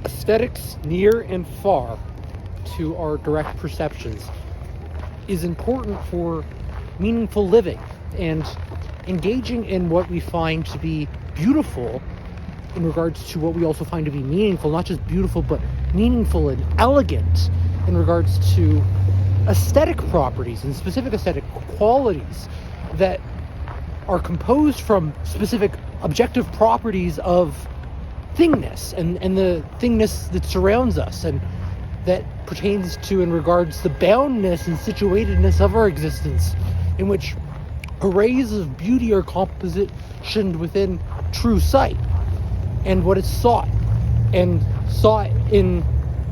Aesthetics, near and far to our direct perceptions, is important for meaningful living and engaging in what we find to be beautiful in regards to what we also find to be meaningful, not just beautiful, but meaningful and elegant in regards to aesthetic properties and specific aesthetic qualities that are composed from specific objective properties of thingness and the thingness that surrounds us and that pertains to in regards the boundness and situatedness of our existence, in which arrays of beauty are compositioned within true sight and what is sought in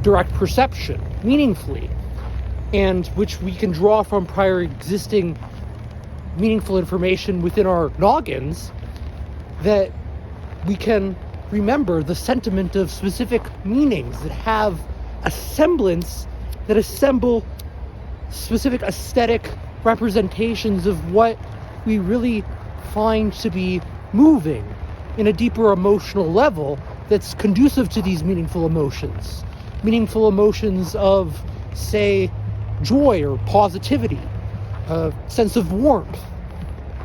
direct perception meaningfully, and which we can draw from prior existing meaningful information within our noggins, that we can remember the sentiment of specific meanings that have a semblance, that assemble specific aesthetic representations of what we really find to be moving in a deeper emotional level that's conducive to these meaningful emotions. Meaningful emotions of, say, joy or positivity, a sense of warmth,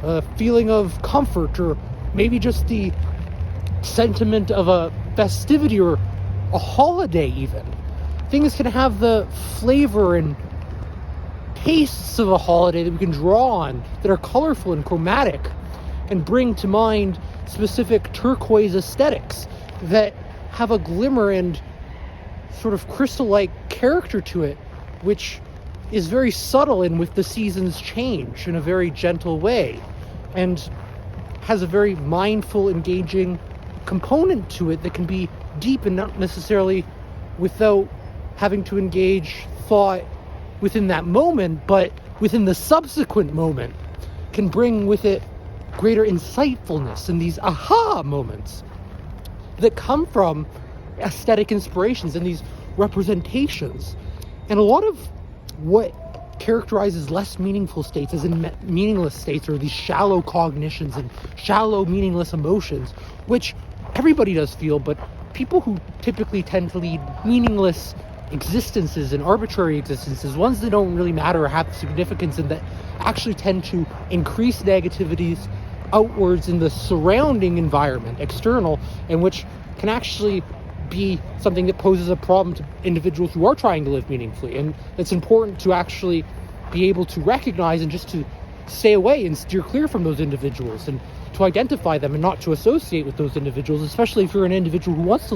a feeling of comfort, or maybe just the sentiment of a festivity or a holiday even. Things can have the flavor and tastes of a holiday that we can draw on, that are colorful and chromatic, and bring to mind specific turquoise aesthetics that have a glimmer and sort of crystal-like character to it, which is very subtle and with the seasons change in a very gentle way, and has a very mindful, engaging component to it that can be deep and not necessarily without having to engage thought within that moment, but within the subsequent moment can bring with it greater insightfulness and these aha moments that come from aesthetic inspirations and these representations. And a lot of what characterizes less meaningful states as in meaningless states, or these shallow cognitions and shallow meaningless emotions, which everybody does feel, but people who typically tend to lead meaningless existences and arbitrary existences, ones that don't really matter or have significance, and that actually tend to increase negativities outwards in the surrounding environment, external, and which can actually be something that poses a problem to individuals who are trying to live meaningfully. And it's important to actually be able to recognize and just to stay away and steer clear from those individuals, and to identify them and not to associate with those individuals, especially if you're an individual who wants to live